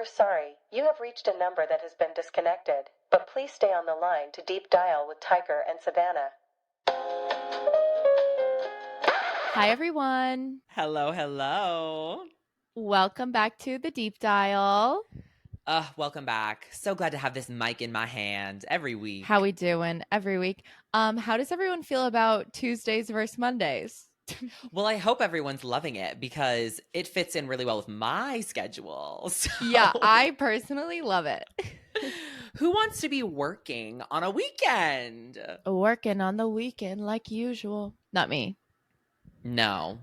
We're sorry. You have reached a number that has been disconnected, but please stay on the line to deep dial with Tiger and Savannah. Hi, everyone. Hello, hello. Welcome back to the Deep Dial. Welcome back. So glad to have this mic in my hand every week. How we doing every week? How does everyone feel about Tuesdays versus Mondays? Well, I hope everyone's loving it because it fits in really well with my schedule. So. Yeah, I personally love it. Who wants to be working on a weekend? Working on the weekend like usual. Not me. No.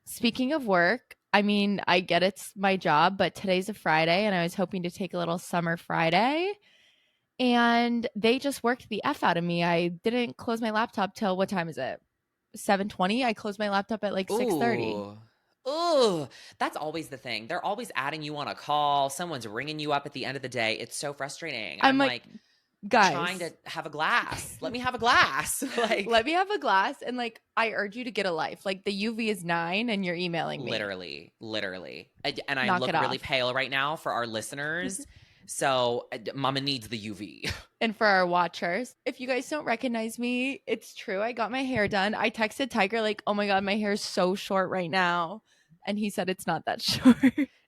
Speaking of work, I mean, I get it's my job, but today's a Friday and I was hoping to take a little summer Friday. And they just worked the F out of me. I didn't close my laptop till, what time is it? 7:20. I closed my laptop at like 6:30. Ooh, that's always the thing. They're always adding you on a call. Someone's ringing you up at the end of the day. It's so frustrating. I'm like, guys, trying to have a glass. Let me have a glass. Let me have a glass. And like, I urge you to get a life. Like, the UV is 9 and you're emailing me. Literally. And I Knock look it off. really pale right now for our listeners. So Mama needs the UV. And for our watchers, if you guys don't recognize me, it's true. I got my hair done. I texted Tiger like, oh my God, my hair is so short right now. And he said it's not that short.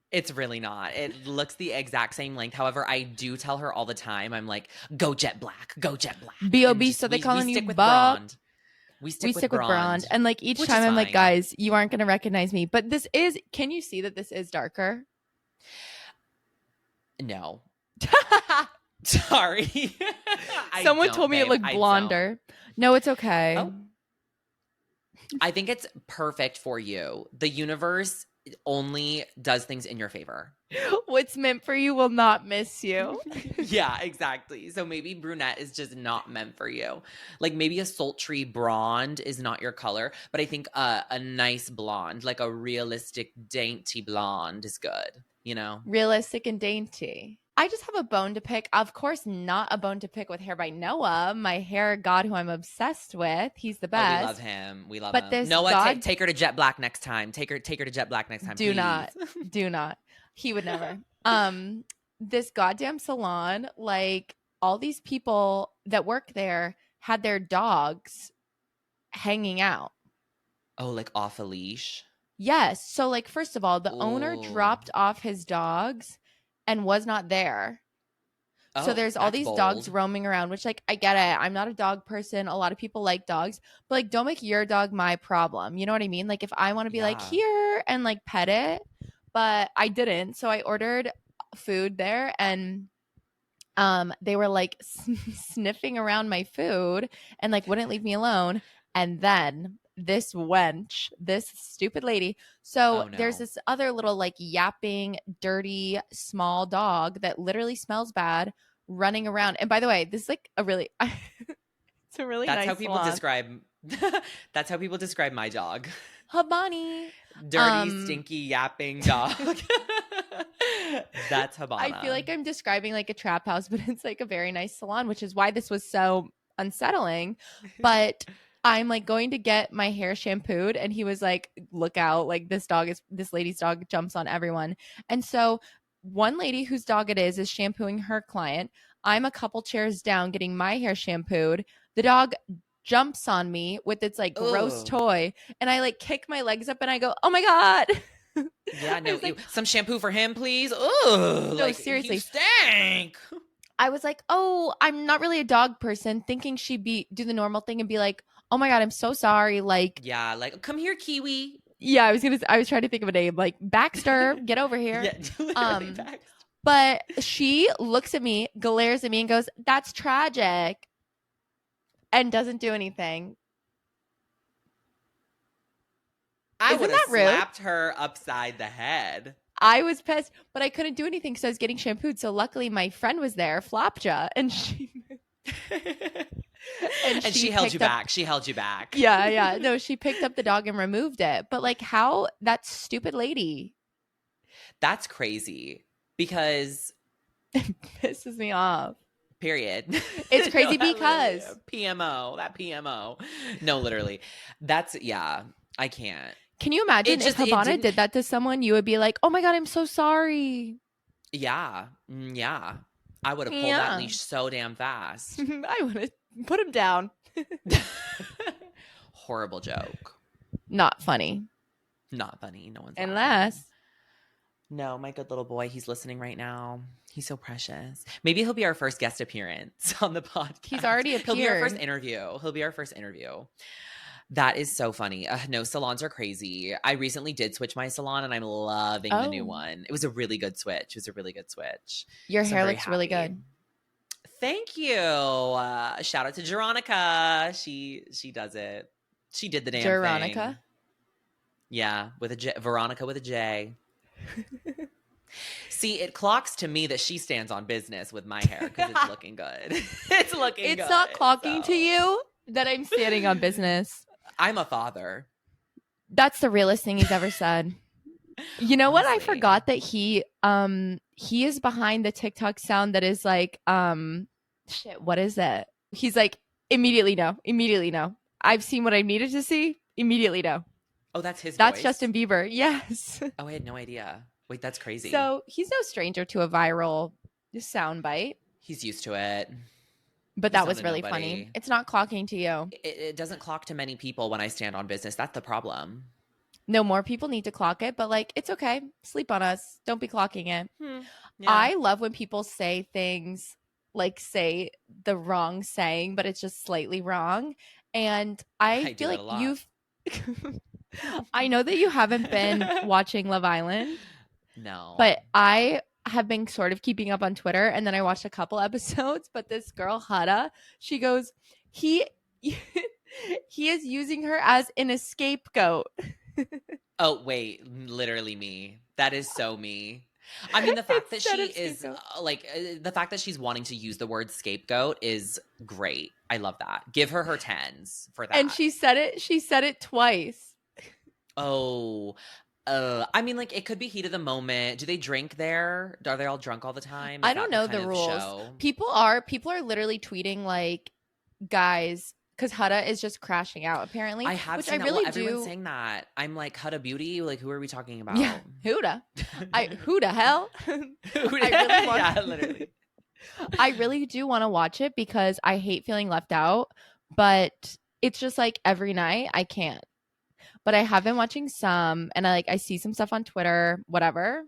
It's really not. It looks the exact same length. However, I do tell her all the time, I'm like, go jet black, go jet black. B.O.B. So they calling you blonde. We stick with blonde. And like each time I'm like, guys, you aren't going to recognize me. But this is, can you see that this is darker? No. Sorry. Someone told me it looked blonder. No, it's okay. Oh. I think it's perfect for you. The universe only does things in your favor. What's meant for you will not miss you. Yeah, exactly. So maybe brunette is just not meant for you. Like maybe a sultry blonde is not your color, but I think a nice blonde, like a realistic dainty blonde is good, you know? Realistic and dainty. I just have a bone to pick. Of course, not a bone to pick with Hair by Noah, my hair god who I'm obsessed with. He's the best. Oh, we love him. We love but him. This Noah, god... take her to Jet Black next time. Take her to Jet Black next time. Do please. not. He would never. This goddamn salon, like all these people that work there had their dogs hanging out. Oh, like off a leash? Yes. So like, first of all, the owner dropped off his dogs and was not there. So there's all these dogs roaming around, which like, I get it. I'm not a dog person. A lot of people like dogs, but like, don't make your dog my problem. You know what I mean? Like if I want to be like here and like pet it, but I didn't. So I ordered food there and they were like sniffing around my food and like wouldn't leave me alone. And then this wench, this stupid lady. So there's this other little like yapping, dirty, small dog that literally smells bad running around. And by the way, this is like a really, it's a really nice how people salon. describe, that's how people describe my dog. Habani. Dirty, stinky, yapping dog. That's Habana. I feel like I'm describing like a trap house, but it's like a very nice salon, which is why this was so unsettling. But I'm like going to get my hair shampooed and he was like, look out, like this lady's dog jumps on everyone. And so one lady whose dog it is shampooing her client. I'm a couple chairs down getting my hair shampooed. The dog jumps on me with its like gross toy and I like kick my legs up and I go, oh my God. Yeah, no, like, some shampoo for him, please. Oh, no, like, seriously. You stank. I was like, oh, I'm not really a dog person, thinking she'd do the normal thing and be like, oh my God, I'm so sorry. Like, yeah, like, come here, Kiwi. Yeah, I was trying to think of a name, like Baxter, get over here. Yeah, Baxter. But she looks at me, glares at me and goes, that's tragic. And doesn't do anything. I would have slapped her upside the head. I was pissed, but I couldn't do anything because I was getting shampooed. So luckily my friend was there, Flopja, and she and she held you back. She held you back. Yeah. No, she picked up the dog and removed it. But like, how that stupid lady. That's crazy because it pisses me off. Period. It's crazy because PMO. No, literally. I can't. Can you imagine if Habana did that to someone, you would be like, oh my God, I'm so sorry. Yeah. Yeah. I would have pulled that Yeah. leash so damn fast. I would have put him down. Horrible joke. Not funny. Not funny. No one's laughing. Unless. No, my good little boy. He's listening right now. He's so precious. Maybe he'll be our first guest appearance on the podcast. He's already appeared. He'll be our first interview. That is so funny. No, salons are crazy. I recently did switch my salon and I'm loving the new one. It was a really good switch. Your So hair looks really good. Thank you. Shout out to Jeronica. She does it. She did the damn Jeronica? thing. Yeah, with a J. Veronica with a J. See, it clocks to me that she stands on business with my hair because it's looking good. It's not clocking to you that I'm standing on business. I'm a father. That's the realest thing he's ever said. You know what? I forgot that he is behind the TikTok sound that is like, shit, what is that? He's like, immediately no. I've seen what I needed to see, immediately no. Oh, that's his That's voice? Justin Bieber, yes. Oh, I had no idea. Wait, that's crazy. So he's no stranger to a viral soundbite. He's used to it. But that was really funny. It's not clocking to you. It doesn't clock to many people when I stand on business. That's the problem. No, more people need to clock it, but like, it's okay. Sleep on us. Don't be clocking it. Yeah. I love when people say things like say the wrong saying, but it's just slightly wrong. And I feel like you've I know that you haven't been watching Love Island. No. But I have been sort of keeping up on Twitter, and then I watched a couple episodes, but this girl, Hada, she goes, he is using her as an scapegoat. Oh, wait, literally me. That is so me. I mean, the fact that she is the fact that she's wanting to use the word scapegoat is great. I love that. Give her her 10s for that. And she said it twice. Oh, I mean, like, it could be heat of the moment. Do they drink there? Are they all drunk all the time? I don't know the rules. People are literally tweeting like, guys, because Huda is just crashing out apparently. I have which seen I really that. Everyone's do. saying that. I'm like, Huda Beauty? Like, who are we talking about? Yeah, Huda. Who the hell? Yeah, literally. I really do want to watch it because I hate feeling left out, but it's just like every night I can't. But I have been watching some, and I see some stuff on Twitter, whatever.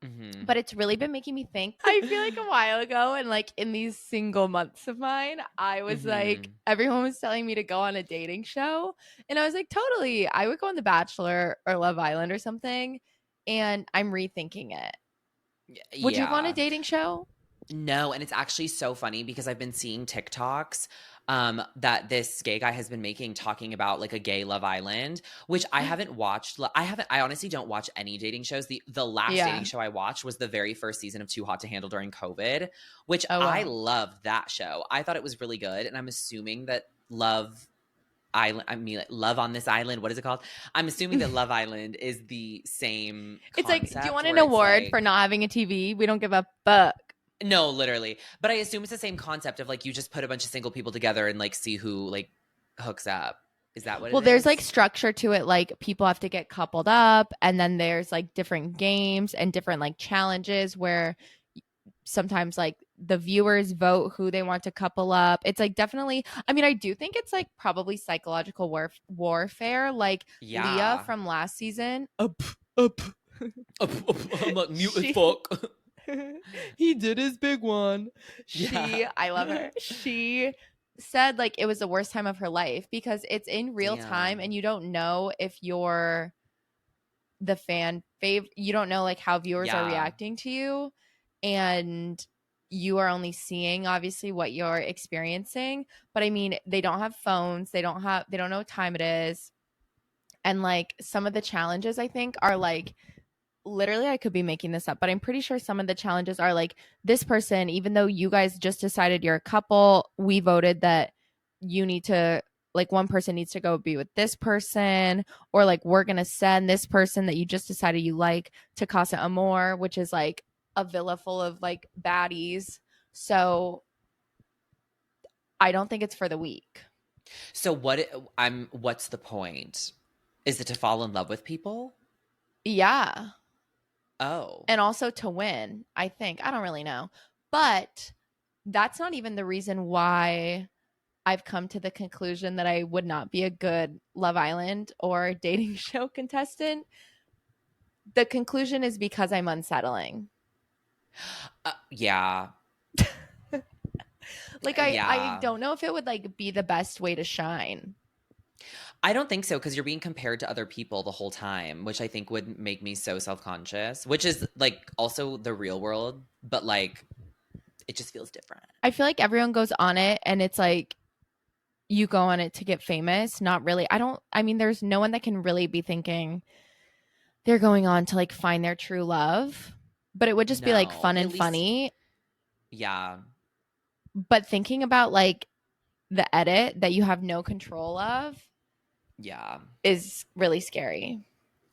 Mm-hmm. But it's really been making me think. I feel like a while ago, and like in these single months of mine, I was like, everyone was telling me to go on a dating show, and I was like, totally, I would go on The Bachelor or Love Island or something. And I'm rethinking it. Yeah. Would you go on a dating show? No, and it's actually so funny because I've been seeing TikToks that this gay guy has been making talking about like a gay Love Island, which I haven't watched. I honestly don't watch any dating shows. The last dating show I watched was the very first season of Too Hot to Handle during COVID, which I loved that show. I thought it was really good, and I'm assuming that Love on this island. What is it called? I'm assuming that Love Island is the same. It's like, do you want an award for not having a TV? We don't give a fuck. No, literally. But I assume it's the same concept of like you just put a bunch of single people together and like see who like hooks up. Is that what it is? Well, there's like structure to it. Like people have to get coupled up, and then there's like different games and different like challenges where sometimes like the viewers vote who they want to couple up. It's like definitely, I mean, I do think it's like probably psychological warfare. Like Leah from last season. I'm like mute as fuck. He did his big one. I love her. She said like it was the worst time of her life because it's in real time and you don't know if you're the fan fave. You don't know like how viewers are reacting to you, and you are only seeing obviously what you're experiencing. But I mean, they don't have phones. They don't know what time it is. And like some of the challenges I think are like, literally I could be making this up, but I'm pretty sure some of the challenges are like, this person, even though you guys just decided you're a couple, we voted that you need to, like, one person needs to go be with this person, or like we're gonna send this person that you just decided you like to Casa Amor, which is like a villa full of like baddies. So I don't think it's for the weak. So what's the point? Is it to fall in love with people? Yeah. Oh. And also to win, I think. I don't really know. But that's not even the reason why I've come to the conclusion that I would not be a good Love Island or dating show contestant. The conclusion is because I'm unsettling. Yeah. Like I don't know if it would like be the best way to shine. I don't think so, because you're being compared to other people the whole time, which I think would make me so self-conscious, which is like also the real world, but like it just feels different. I feel like everyone goes on it and it's like you go on it to get famous. Not really. I mean, there's no one that can really be thinking they're going on to like find their true love, but it would just be like fun and funny. Yeah. But thinking about like the edit that you have no control of, yeah, is really scary.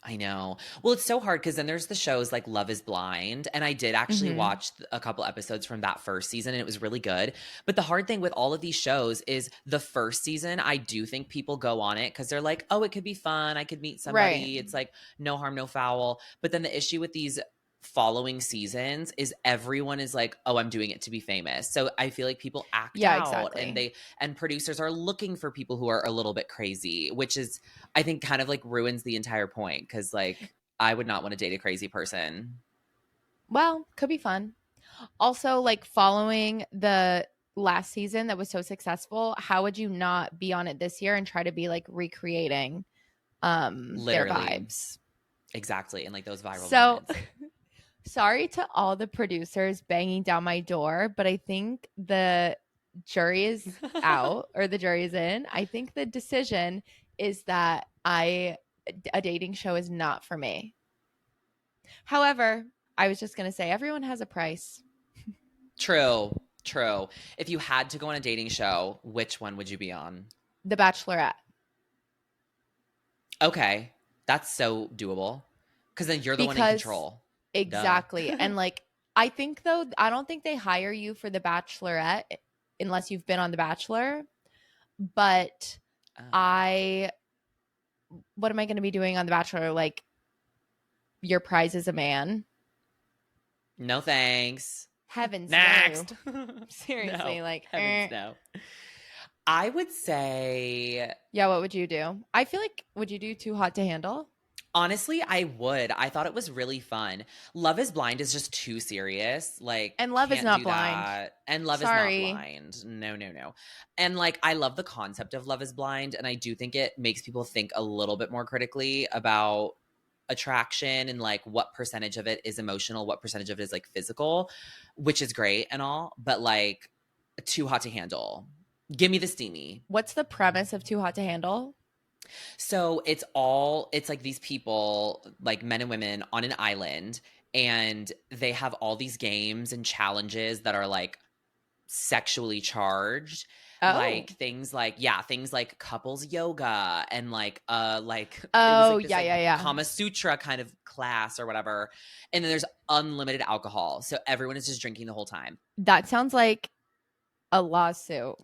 I know. Well, it's so hard because then there's the shows like Love is Blind. And I did actually watch a couple episodes from that first season and it was really good. But the hard thing with all of these shows is the first season, I do think people go on it because they're like, oh, it could be fun. I could meet somebody. Right. It's like no harm, no foul. But then the issue with these following seasons is everyone is like, oh, I'm doing it to be famous. So I feel like people act out exactly. and producers are looking for people who are a little bit crazy, which is I think kind of like ruins the entire point because like I would not want to date a crazy person. Well, could be fun. Also, like following the last season that was so successful, how would you not be on it this year and try to be like recreating their vibes? Exactly. And like those viral moments. Sorry to all the producers banging down my door, but I think the jury is out or the jury is in. I think the decision is that a dating show is not for me. However, I was just going to say everyone has a price. True. If you had to go on a dating show, which one would you be on? The Bachelorette. Okay. That's so doable. Because then you're the one in control. Exactly. And like, I think though, I don't think they hire you for the Bachelorette unless you've been on The Bachelor. But what am I going to be doing on The Bachelor? Like, your prize is a man. No thanks. Heavens next. No. Seriously, no. like heavens no. I would say, yeah. What would you do? I feel like would you do Too Hot to Handle? Honestly, I would. I thought it was really fun. Love is Blind is just too serious. Like, and Love is not blind. That. And Love is not blind. No. And like, I love the concept of Love is Blind, and I do think it makes people think a little bit more critically about attraction and like what percentage of it is emotional, what percentage of it is like physical, which is great and all. But like, Too Hot to Handle. Give me the steamy. What's the premise of Too Hot to Handle? So it's like these people, like men and women on an island, and they have all these games and challenges that are like sexually charged. Oh. Like things like couples yoga and like Kama Sutra kind of class or whatever. And then there's unlimited alcohol. So everyone is just drinking the whole time. That sounds like a lawsuit.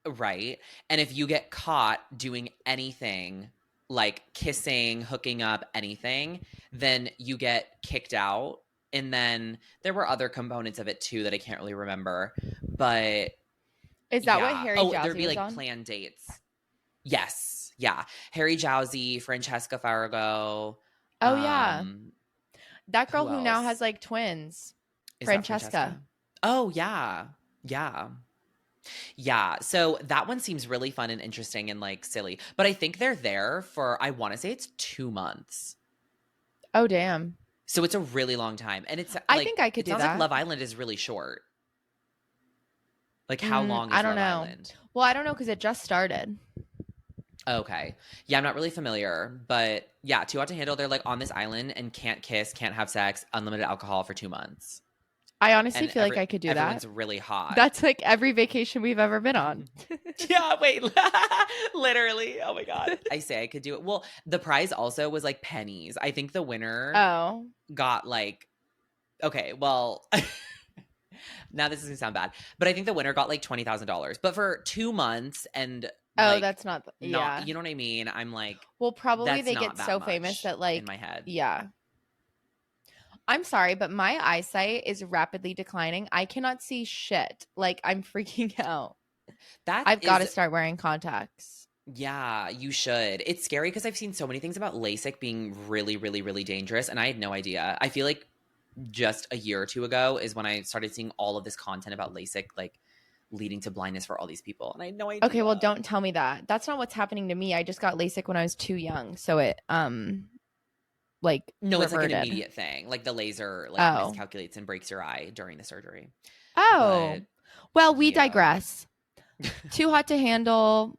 Right. And if you get caught doing anything like kissing, hooking up, anything, then you get kicked out. And then there were other components of it too that I can't really remember. But is that what Harry Jowsey there'd be was like on? Planned dates. Yes. Yeah. Harry Jowsey, Francesca Farrago. Oh yeah. That girl who now has like twins. Francesca. Oh yeah. Yeah. Yeah, so that one seems really fun and interesting and like silly. But I think they're there for, I want to say it's 2 months. Oh, damn. So it's a really long time. And it's I think I could do that. It sounds like Love Island is really short. Like how long is I don't Love know. Island? Well, I don't know because it just started. Okay. Yeah, I'm not really familiar. But yeah, Too Hot to Handle, they're like on this island and can't kiss, can't have sex, unlimited alcohol for 2 months. I honestly feel like I could do that. Everyone's really hot. That's like every vacation we've ever been on. Yeah, wait. Literally. Oh my God. I say I could do it. Well, the prize also was like pennies. I think the winner got like, okay, well, now this is going to sound bad, but I think the winner got like $20,000. But for 2 months and like, that's not, yeah. You know what I mean? I'm like, well, probably they get so famous that like, in my head. Yeah. I'm sorry, but my eyesight is rapidly declining. I cannot see shit. Like, I'm freaking out. I've got to start wearing contacts. Yeah, you should. It's scary because I've seen so many things about LASIK being really, really, really dangerous, and I had no idea. I feel like just a year or two ago is when I started seeing all of this content about LASIK, like leading to blindness for all these people, and I had no idea. Okay, well, don't tell me that. That's not what's happening to me. I just got LASIK when I was too young, so it like no, reverted. It's like an immediate thing. Like the laser miscalculates and breaks your eye during the surgery. Oh, but, well, we digress. Too hot to handle.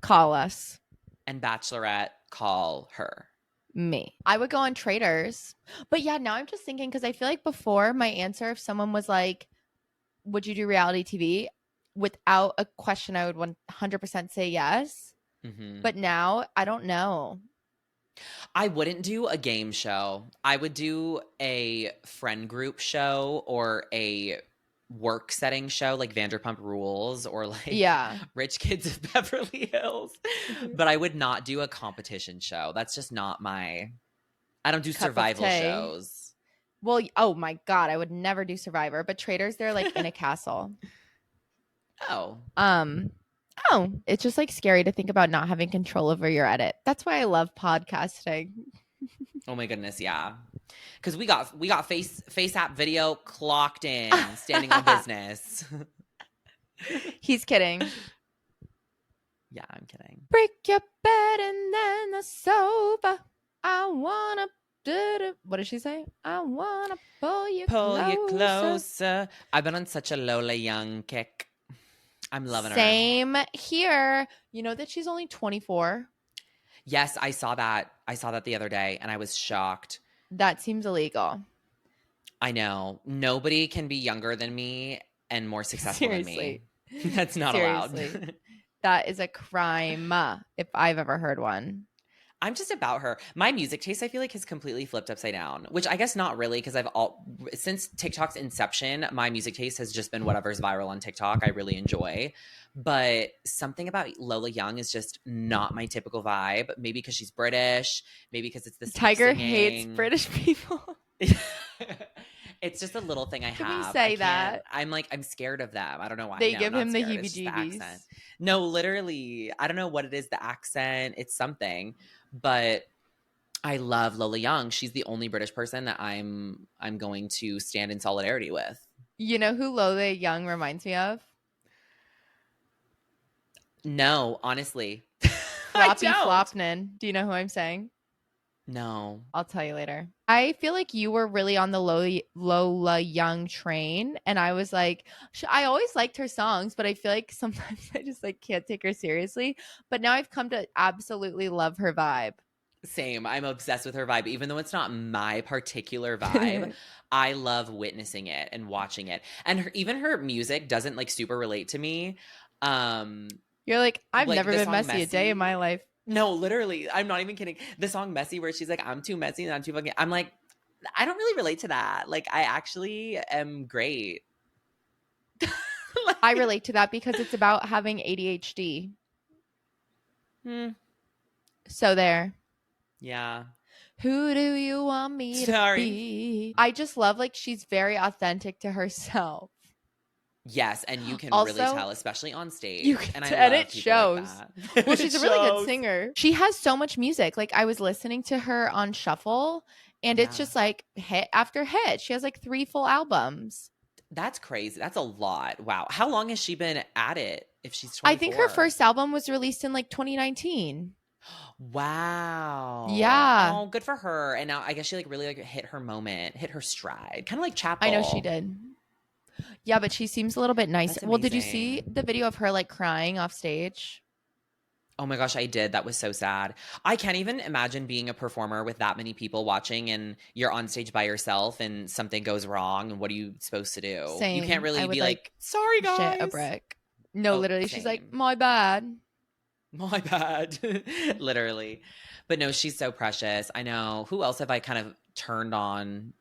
Call us. And Bachelorette, call her. Me. I would go on Traders. But yeah, now I'm just thinking because I feel like before my answer, if someone was like, would you do reality TV? Without a question, I would 100% say yes. Mm-hmm. But now I don't know. I wouldn't do a game show. I would do a friend group show or a work setting show like Vanderpump Rules or like Rich Kids of Beverly Hills. But I would not do a competition show. That's just not my – I don't do survival shows. Well, oh my God, I would never do Survivor. But Traders, they're like in a castle. Oh, it's just like scary to think about not having control over your edit. That's why I love podcasting. Oh my goodness, yeah. Because we got face app video clocked in, standing on business. He's kidding. Yeah, I'm kidding. Break your bed and then the sofa. I wanna do. What did she say? I wanna pull you closer. I've been on such a Lola Young kick. I'm loving her. Same here. You know that she's only 24? Yes, I saw that. I saw that the other day, and I was shocked. That seems illegal. I know. Nobody can be younger than me and more successful than me. That's not allowed. That is a crime if I've ever heard one. I'm just about her. My music taste, I feel like, has completely flipped upside down, which I guess not really because since TikTok's inception, my music taste has just been whatever's viral on TikTok. I really enjoy. But something about Lola Young is just not my typical vibe. Maybe because she's British. Maybe because it's the Tiger hates British people. It's just a little thing I have. Can we say that? I'm scared of them. I don't know why. They give him the heebie-jeebies. No, literally. I don't know what it is, the accent. It's something. But I love Lola Young. She's the only British person that I'm going to stand in solidarity with. You know who Lola Young reminds me of? No, honestly. Floppy Flopnin. Do you know who I'm saying? No. I'll tell you later. I feel like you were really on the Lola Young train. And I was like, I always liked her songs, but I feel like sometimes I just like can't take her seriously. But now I've come to absolutely love her vibe. Same. I'm obsessed with her vibe. Even though it's not my particular vibe, I love witnessing it and watching it. And even her music doesn't like super relate to me. You're like, I've never been messy a day in my life. No, literally. I'm not even kidding. The song Messy where she's like, I'm too messy and I'm too fucking... I'm like, I don't really relate to that. Like, I actually am great. Like, I relate to that because it's about having ADHD. So there. Yeah. Who do you want me to be? I just love, like, she's very authentic to herself. Yes, and you can also, really tell, especially on stage. And it shows. Like well, she's a really good singer. She has so much music. Like, I was listening to her on Shuffle, and it's just like hit after hit. She has like 3 full albums. That's crazy. That's a lot. Wow. How long has she been at it if she's 24? I think her first album was released in like 2019. Wow. Yeah. Oh, good for her. And now I guess she like really like hit her moment, hit her stride. Kind of like Chapel. I know she did. Yeah, but she seems a little bit nicer. Well, did you see the video of her like crying off stage? Oh my gosh, I did. That was so sad. I can't even imagine being a performer with that many people watching and you're on stage by yourself and something goes wrong and what are you supposed to do? Same. You can't really be like, sorry guys. Shit a brick. No, literally. Same. She's like, my bad. My bad. Literally. But no, she's so precious. I know. Who else have I kind of turned on?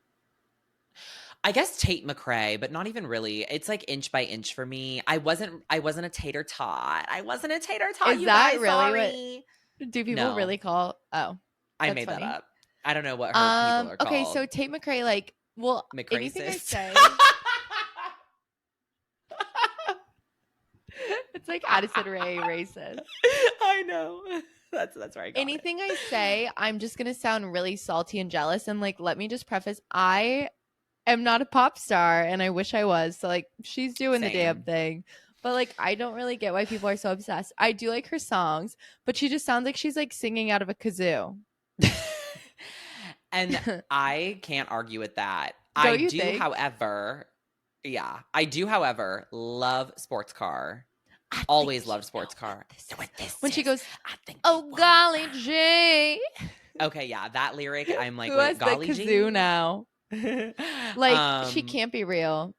I guess Tate McRae, but not even really. It's like inch by inch for me. I wasn't a tater tot. Is that really what do people really call? Oh, I made that up. I don't know what her people are called. Okay, so Tate McRae, like Well, McRacist. anything I say. It's like Addison Rae racist. I know. That's where I got Anything I say, I'm just gonna sound really salty and jealous. And like, let me just preface, I am not a pop star, and I wish I was. So like, she's doing the damn thing. But like, I don't really get why people are so obsessed. I do like her songs, but she just sounds like she's like singing out of a kazoo. And I can't argue with that. Don't you think? However, love Sports Car. Always loved Sports Car. When she goes, "Oh golly gee." Okay, yeah, that lyric. I'm like, who has golly the kazoo now? Like, she can't be real.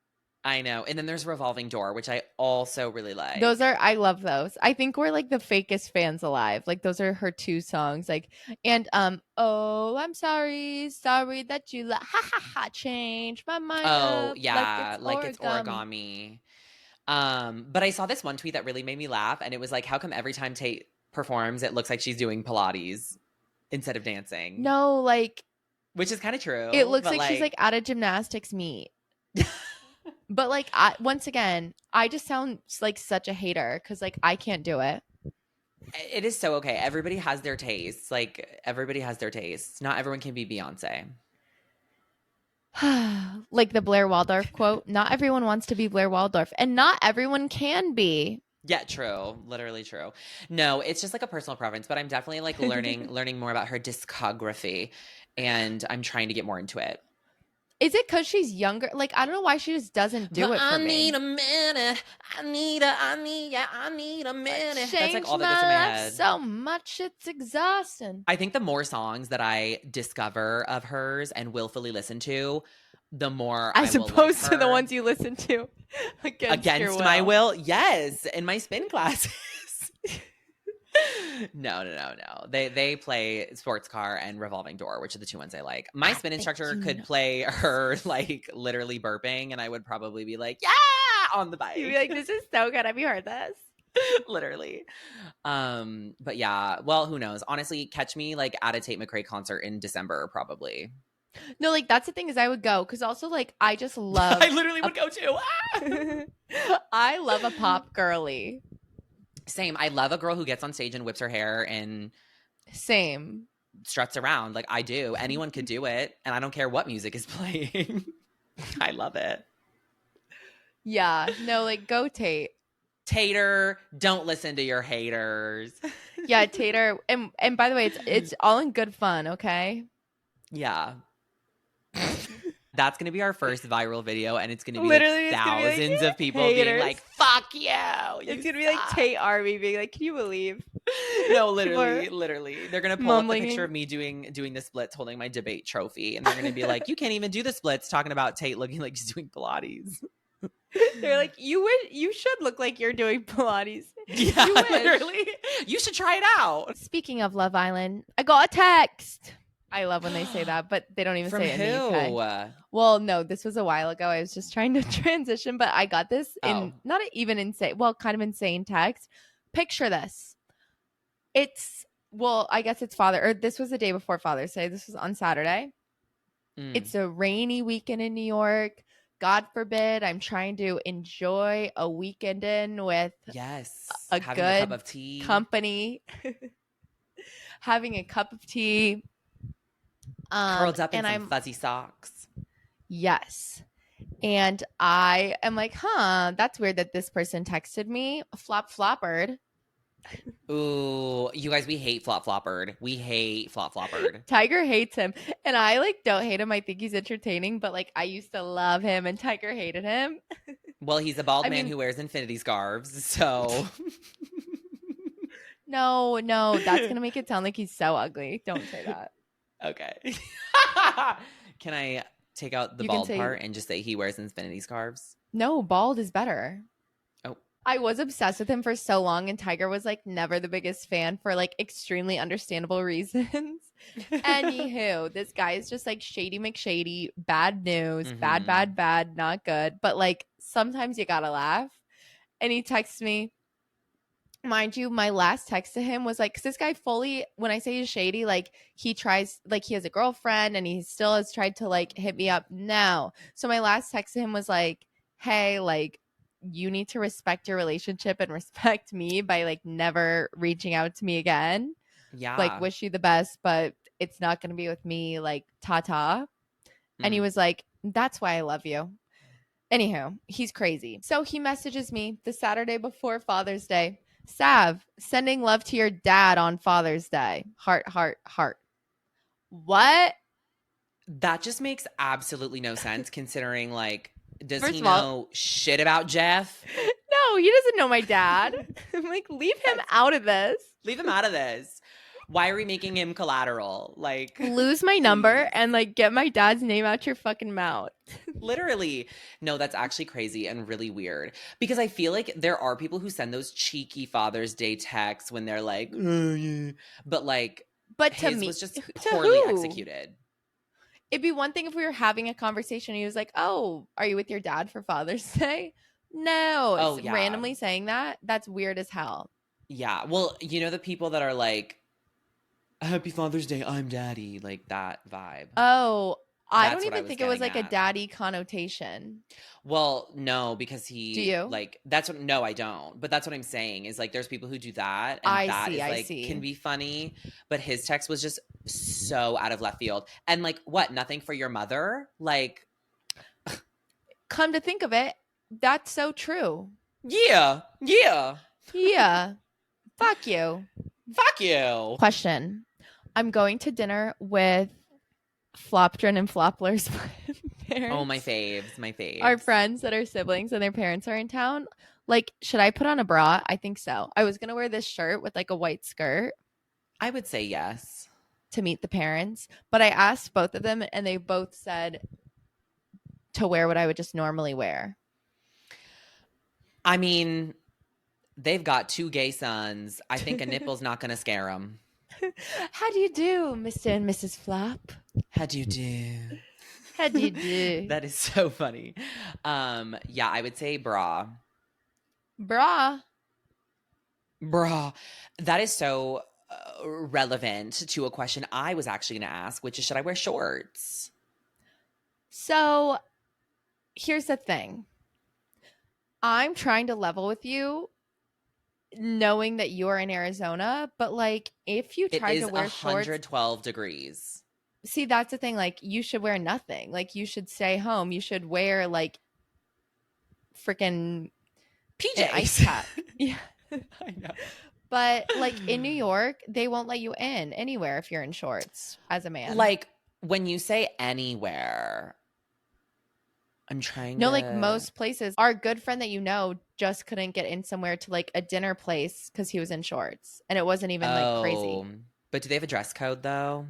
I know. And then there's Revolving Door, which I also really like. I love those. I think we're like the fakest fans alive. Like, those are her 2 songs. Like, and oh, I'm sorry that you ha ha ha changed my mind. Oh yeah, like it's origami. But I saw this one tweet that really made me laugh, and it was like, how come every time Tate performs, it looks like she's doing Pilates instead of dancing? No, like, which is kind of true. It looks like she's like at a gymnastics meet. But like, once again, I just sound like such a hater because like I can't do it. It is so okay. Everybody has their tastes. Like, everybody has their tastes. Not everyone can be Beyonce. Like the Blair Waldorf quote, not everyone wants to be Blair Waldorf, and not everyone can be. Yeah, true. Literally true. No, it's just like a personal preference, but I'm definitely like learning more about her discography, and I'm trying to get more into it. Is it because she's younger? Like, I don't know why she just doesn't do it for me. I need a minute. I need a minute. That's like all that goes in my head. So much, it's exhausting. I think the more songs that I discover of hers and willfully listen to, the more as opposed to the ones you listen to against my will. Yes, in my spin classes. No. They play Sports Car and Revolving Door, which are the 2 ones I like. My spin instructor could play her like literally burping, and I would probably be like, yeah, on the bike. You'd be like, this is so good. Have you heard this? Literally. But yeah, well, who knows? Honestly, catch me like at a Tate McRae concert in December, probably. No, like that's the thing is I would go because also like I just love. I literally would go too. I love a pop girly. Same. I love a girl who gets on stage and whips her hair and struts around like I do. Anyone could do it, and I don't care what music is playing. I love it. Yeah. No, like go Tate. Tater, don't listen to your haters. Yeah, Tater. And by the way, it's all in good fun, okay? Yeah. That's going to be our first viral video, and it's going to be literally like thousands of people being like, fuck you. It's going to be like Tate Army being like, can you believe? No, literally. They're going to pull up the picture of me doing the splits holding my debate trophy, and they're going to be like, you can't even do the splits, talking about Tate looking like she's doing Pilates. They're like, you should look like you're doing Pilates. Yeah, literally. You should try it out. Speaking of Love Island, I got a text. I love when they say that, but they don't even say it in the UK. Well, no, this was a while ago. I was just trying to transition, but I got this in not even insane, well, kind of insane text. Picture this. I guess it's this was the day before Father's Day. This was on Saturday. It's a rainy weekend in New York. God forbid, I'm trying to enjoy a weekend in with a good a cup of tea. Company. Having a cup of tea. Curled up in some fuzzy socks. Yes. And I am like, that's weird that this person texted me. Floppered. Ooh, you guys, we hate Floppered. We hate Floppered. Tiger hates him. And I like don't hate him. I think he's entertaining, but like I used to love him and Tiger hated him. Well, he's a bald man who wears infinity scarves, so No, that's gonna make it sound like he's so ugly. Don't say that. Okay. Can I take out the bald part and just say he wears infinity scarves? No, bald is better. Oh. I was obsessed with him for so long, and Tiger was like never the biggest fan for like extremely understandable reasons. Anywho, this guy is just like Shady McShady, bad news, bad, not good. But like sometimes you gotta laugh. And he texts me, Mind you, my last text to him was like, because this guy fully, when I say he's shady, like he tries, like he has a girlfriend and he still has tried to like hit me up now. So my last text to him was like, hey, like you need to respect your relationship and respect me by like never reaching out to me again. Yeah. Like, wish you the best, but it's not going to be with me. Like, ta. And he was like, that's why I love you. Anywho, he's crazy. So he messages me the Saturday before Father's Day. Sav, sending love to your dad on Father's Day. Heart, heart, heart. What? That just makes absolutely no sense considering, like, does First he of all- know shit about Jeff? No, he doesn't know my dad. I'm like, leave him out of this. Leave him out of this. Why are we making him collateral? Like, lose my number and like get my dad's name out your fucking mouth. Literally. No, that's actually crazy and really weird because I feel like there are people who send those cheeky Father's Day texts when they're like, oh, yeah. But like, but to his me, was just to poorly who? executed. It'd be one thing if we were having a conversation and he was like, oh, are you with your dad for Father's Day? No. Oh, yeah. Randomly saying that, that's weird as hell. Yeah. Well, you know the people that are like, Happy Father's Day, I'm daddy, like that vibe. Oh, I don't That's what I even was think it was like getting a at. daddy connotation. Well, no, because he Do you? like that's what no, I don't. But that's what I'm saying is like there's people who do that and I see. can be funny, but his text was just so out of left field. And like what? Nothing for your mother? Like Come to think of it, that's so true. yeah. Yeah. Fuck you. Fuck you. Question. I'm going to dinner with Flopdrin and Flopler's parents. Oh, my faves. Our friends that are siblings and their parents are in town. Like, should I put on a bra? I think so. I was going to wear this shirt with like a white skirt I would say yes. to meet the parents, but I asked both of them and they both said to wear what I would just normally wear. I mean, they've got 2 gay sons. I think a nipple's not going to scare them. How do you do, Mr. and Mrs. Flop? How do you do? How do you do? That is so funny. Yeah, I would say bra. Bra. That is so relevant to a question I was actually going to ask, which is should I wear shorts? So here's the thing. I'm trying to level with you knowing that you're in Arizona, but like if you try to wear shorts, 112 degrees. See, that's the thing. Like you should wear nothing. Like you should stay home. You should wear like freaking PJs. Ice cap. Yeah. I know. But like in New York, they won't let you in anywhere if you're in shorts as a man. Like when you say anywhere, I'm trying No, to... like most places. Our good friend that you know just couldn't get in somewhere to like a dinner place because he was in shorts. And it wasn't even like crazy. But do they have a dress code though?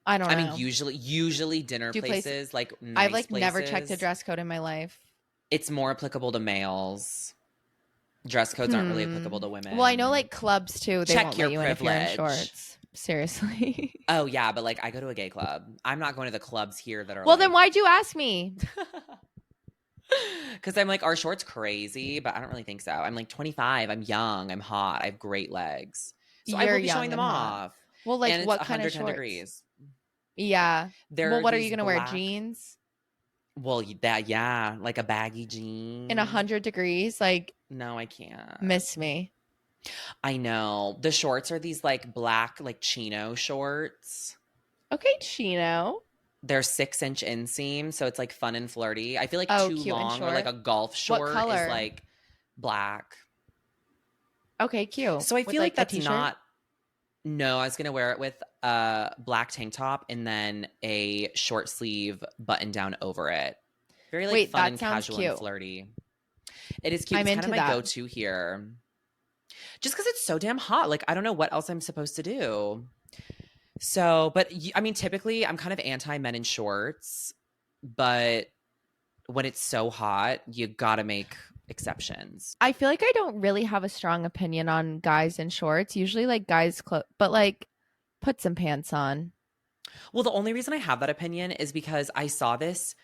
I don't know. I mean, usually dinner places, like nice I've like places, never checked a dress code in my life. It's more applicable to males. Dress codes aren't really applicable to women. Well, I know like clubs too. They Check won't your let you in if you're in privilege. shorts. Seriously. Oh yeah, but like I go to a gay club. I'm not going to the clubs here that are. Well, like... then why'd you ask me? Because I'm like, are shorts crazy? But I don't really think so. I'm like 25. I'm young. I'm hot. I have great legs. So I will be showing them off. Well, like and what it's kind of 110 shorts? degrees. Yeah. Well, what are you gonna wear? Jeans? Well, yeah, like a baggy jean. In 100 degrees? Like, no, I can't. Miss me. I know. The shorts are these like black, like chino shorts. Okay, chino. They're 6-inch inseam, so it's like fun and flirty. I feel like too long or like a golf short what color? is like black. Okay, cute. So I feel like that's t-shirt? not. No, I was gonna wear it with a black tank top and then a short sleeve button down over it. Very like fun and casual cute. and flirty. It is cute. I'm it's kind of into my that. go-to here. Just because it's so damn hot. Like I don't know what else I'm supposed to do. So, but I mean, typically I'm kind of anti men in shorts, but when it's so hot, you gotta make exceptions. I feel like I don't really have a strong opinion on guys in shorts. Usually like guys but like put some pants on. Well, the only reason I have that opinion is because I saw this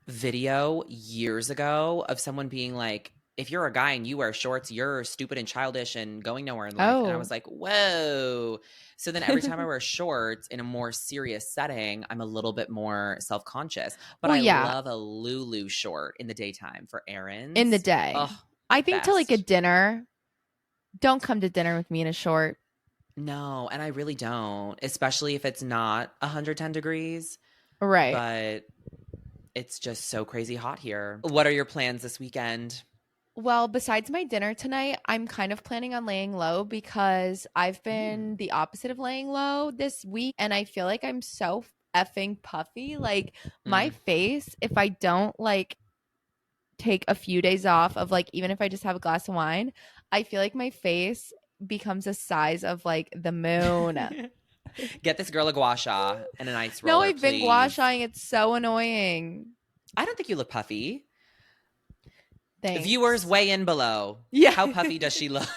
video years ago of someone being like, if you're a guy and you wear shorts, you're stupid and childish and going nowhere in life. And I was like, whoa. So then every time I wear shorts in a more serious setting, I'm a little bit more self-conscious. But I love a Lulu short in the daytime for errands. In the day. Oh, I think to like a dinner, don't come to dinner with me in a short. No, and I really don't, especially if it's not 110 degrees. Right. But it's just so crazy hot here. What are your plans this weekend? Well, besides my dinner tonight, I'm kind of planning on laying low because I've been the opposite of laying low this week. And I feel like I'm so effing puffy. Like my face, if I don't like take a few days off of like, even if I just have a glass of wine, I feel like my face becomes a size of like the moon. Get this girl a gua sha and an ice roller, No, I've been gua shaing. It's so annoying. I don't think you look puffy. Thanks. Viewers, weigh in below. Yeah. How puffy does she look?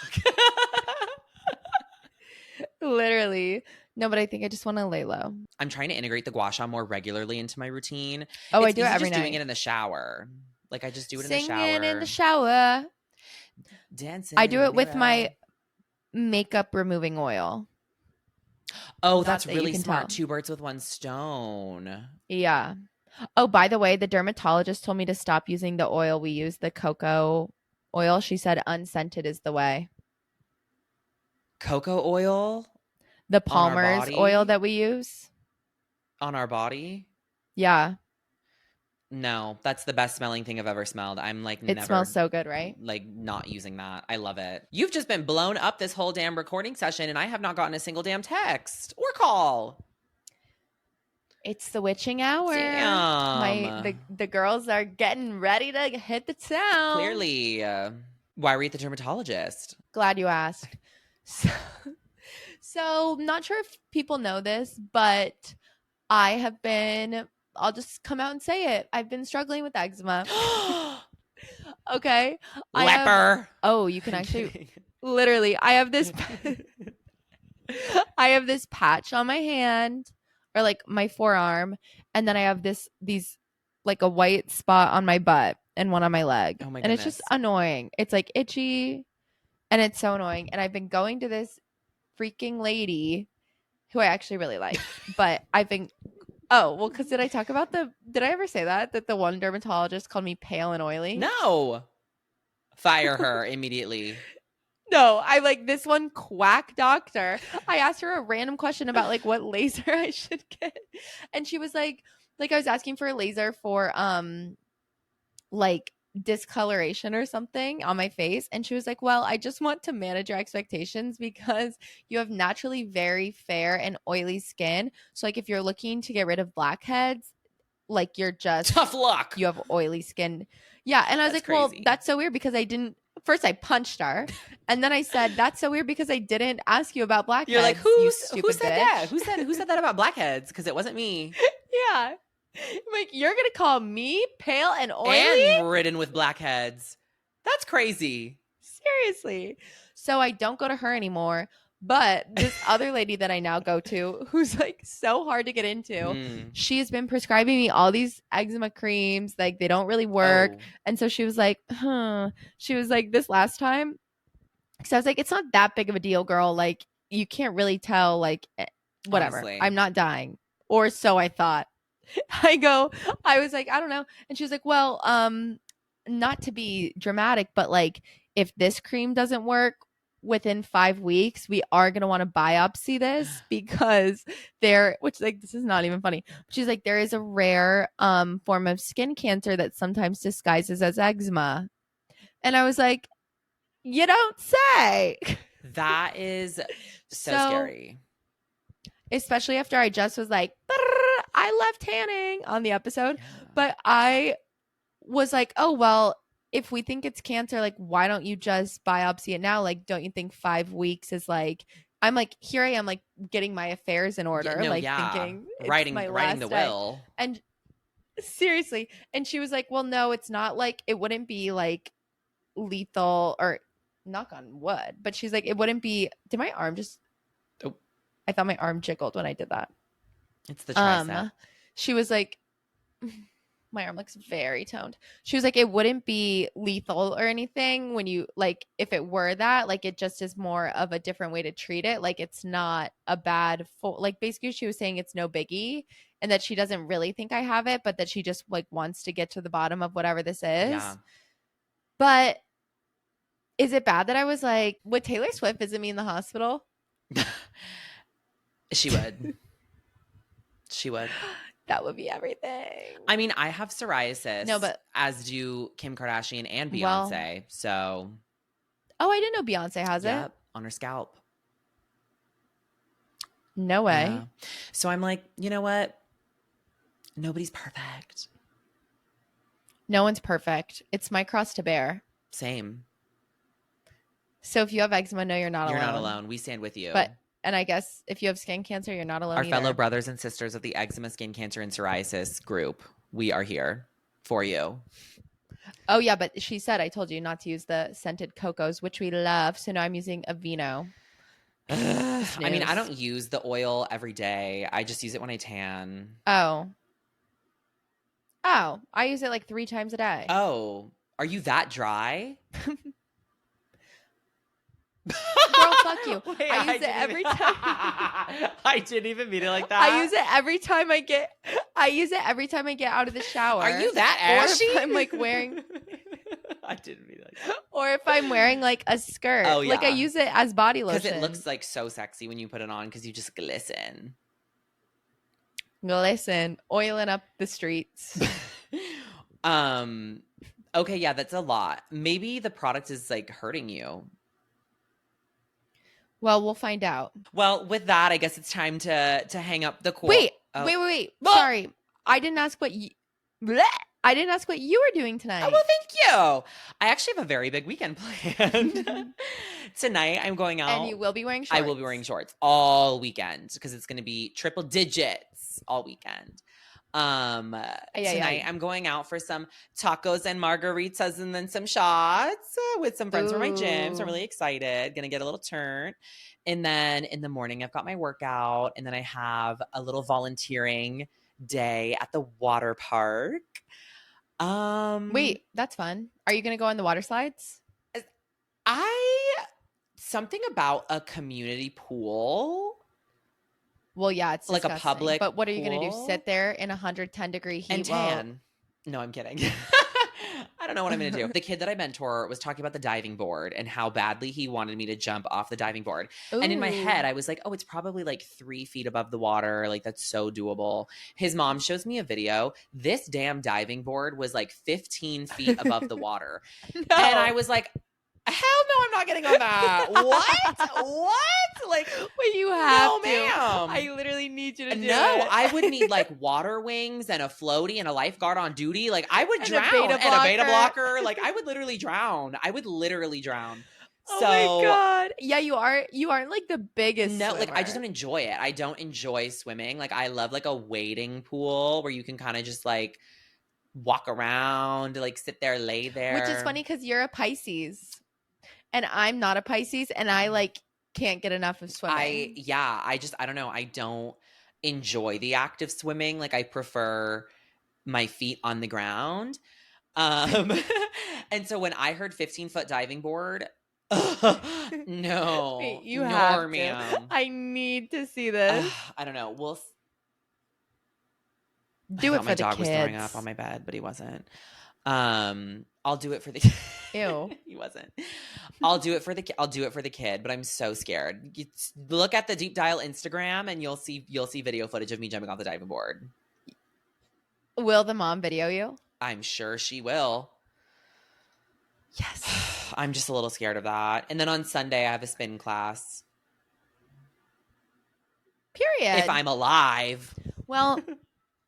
Literally. No, but I think I just want to lay low. I'm trying to integrate the gua sha more regularly into my routine. Oh, I do it every night. Doing it in the shower. Like I just do it Singing in the shower. in the shower. Dancing. I do it with my makeup removing oil. Oh, that's really smart. 2 birds with 1 stone. Yeah. Oh, by the way, the dermatologist told me to stop using the oil we use, the cocoa oil. She said unscented is the way. Cocoa oil? The Palmer's oil that we use. On our body? Yeah. No, that's the best smelling thing I've ever smelled. I'm like It smells so good, right? Like not using that. I love it. You've just been blown up this whole damn recording session and I have not gotten a single damn text or call. It's the witching hour. Damn. The girls are getting ready to hit the town. Clearly. Why were you at the dermatologist? Glad you asked. So not sure if people know this, but I'll just come out and say it. I've been struggling with eczema. Okay. Leper. You can actually literally I have this patch on my hand or like my forearm, and then I have these like a white spot on my butt and one on my leg. Oh my goodness. And it's just annoying. It's like itchy and it's so annoying. And I've been going to this freaking lady who I actually really like, but I've been because did I ever say that the one dermatologist called me pale and oily? No. Fire her immediately. No, I like this one quack doctor. I asked her a random question about like what laser I should get. And she was like I was asking for a laser for like discoloration or something on my face, and she was like, well, I just want to manage your expectations because you have naturally very fair and oily skin, so like if you're looking to get rid of blackheads, like you're just tough luck, you have oily skin. Yeah. And I was like, crazy. Well, that's so weird because I punched her and then I said, that's so weird because I didn't ask you about blackheads. You're like, who said bitch. that? Who said that about blackheads? Because it wasn't me. Yeah. I'm like, you're gonna call me pale and oily and ridden with blackheads? That's crazy. Seriously. So I don't go to her anymore, but this other lady that I now go to, who's like so hard to get into, she has been prescribing me all these eczema creams, like they don't really work. And so she was like, she was like, this last time, because I was like, it's not that big of a deal, girl, like you can't really tell, like whatever. Honestly. I'm not dying, or so I thought. I was like, I don't know. And she was like, well, not to be dramatic, but like if this cream doesn't work within 5 weeks, we are going to want to biopsy this because which like, this is not even funny. She's like, there is a rare form of skin cancer that sometimes disguises as eczema. And I was like, you don't say. That is so scary. Especially after I just was like, I love tanning on the episode. Yeah. But I was like, oh, well, if we think it's cancer, like, why don't you just biopsy it now? Like, don't you think 5 weeks is like, I'm like, here I am, like, getting my affairs in order, thinking writing the will. And seriously. And she was like, well, no, it's not like, it wouldn't be like lethal or knock on wood. But she's like, it wouldn't be, did my arm just, I thought my arm jiggled when I did that. It's the tricep. She was like, My arm looks very toned. She was like, it wouldn't be lethal or anything when you like if it were that, like it just is more of a different way to treat it. Like it's not a bad like basically she was saying it's no biggie and that she doesn't really think I have it, but that she just like wants to get to the bottom of whatever this is. Yeah. But is it bad that I was like, would Taylor Swift visit me in the hospital? She would. She would. That would be everything. I mean, I have psoriasis. No, but as do Kim Kardashian and Beyonce. Well, so. Oh, I didn't know Beyonce has it. On her scalp. No way. Yeah. So I'm like, you know what? Nobody's perfect. No one's perfect. It's my cross to bear. Same. So if you have eczema, no, you're not alone. You're not alone. We stand with you. And I guess if you have skin cancer, you're not alone Our either. fellow brothers and sisters of the eczema, skin cancer, and psoriasis group, we are here for you. Oh, yeah, but she said, I told you not to use the scented cocos, which we love. So now I'm using Aveeno. I mean, I don't use the oil every day. I just use it when I tan. Oh, I use it like 3 times a day. Oh, are you that dry? Girl, fuck you. Wait, I use it every time. I didn't even mean it like that. I use it every time I get out of the shower. Are you that ashy? Or if I'm like wearing I didn't mean it like that. Or if I'm wearing like a skirt. Oh, yeah. Like I use it as body lotion. Because it looks like so sexy when you put it on because you just glisten. Glisten, oiling up the streets. Okay, yeah, that's a lot. Maybe the product is like hurting you. Well, we'll find out. Well, with that, I guess it's time to hang up the call. Wait. Sorry. I didn't ask what you were doing tonight. Oh, well, thank you. I actually have a very big weekend planned. Tonight, I'm going out. And you will be wearing shorts. I will be wearing shorts all weekend because it's going to be triple digits all weekend. Tonight I'm going out for some tacos and margaritas and then some shots with some friends from my gym. So I'm really excited. Gonna get a little turn. And then in the morning I've got my workout and then I have a little volunteering day at the water park. Wait, that's fun. Are you gonna go on the water slides? Something about a community pool. Well, yeah, it's like disgusting. A public But what are you pool? going to do? Sit there in 110-degree heat and tan? No, I'm kidding. I don't know what I'm going to do. The kid that I mentor was talking about the diving board and how badly he wanted me to jump off the diving board. Ooh. And in my head, I was like, oh, it's probably like 3 feet above the water. Like that's so doable. His mom shows me a video. This damn diving board was like 15 feet above the water. No. And I was like, hell no, I'm not getting on that. What? Like, well, you have no, to. Ma'am. I literally need you to do it. No, I would need like water wings and a floaty and a lifeguard on duty. Like I would drown. And a beta blocker. Like I would literally drown. Oh so, my God. Yeah, you aren't like the biggest swimmer. Like I just don't enjoy it. I don't enjoy swimming. Like I love like a wading pool where you can kind of just like walk around, like sit there, lay there. Which is funny because you're a Pisces. And I'm not a Pisces, and I like can't get enough of swimming. I don't know. I don't enjoy the act of swimming. Like I prefer my feet on the ground. And so when I heard 15-foot diving board, no, wait, you have to. Ma'am. I need to see this. I don't know. We'll do it for the kids. My dog was throwing up on my bed, but he wasn't. I'll do it for the Ew. He wasn't. I'll do it for the kid, but I'm so scared. Look at the Deep Dial Instagram and you'll see video footage of me jumping off the diving board. Will the mom video you? I'm sure she will. Yes. I'm just a little scared of that. And then on Sunday I have a spin class. Period. If I'm alive. Well,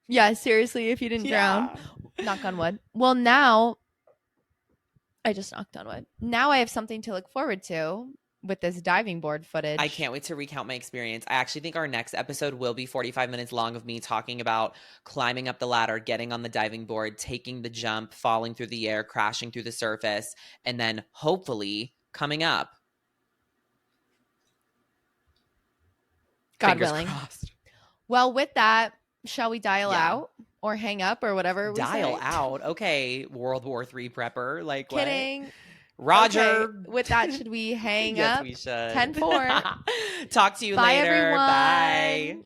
yeah, seriously, if you didn't drown. Knock on wood. Well, now I just knocked on wood. Now I have something to look forward to with this diving board footage. I can't wait to recount my experience. I actually think our next episode will be 45 minutes long of me talking about climbing up the ladder, getting on the diving board, taking the jump, falling through the air, crashing through the surface, and then hopefully coming up. God Fingers willing. crossed. Well, with that, shall we dial out? Or hang up or whatever. Dial out. Okay, World War III prepper. Like, kidding. What? Roger. Okay. With that, should we hang yes, up? we should. 10-4. Talk to you Bye, later. everyone. Bye.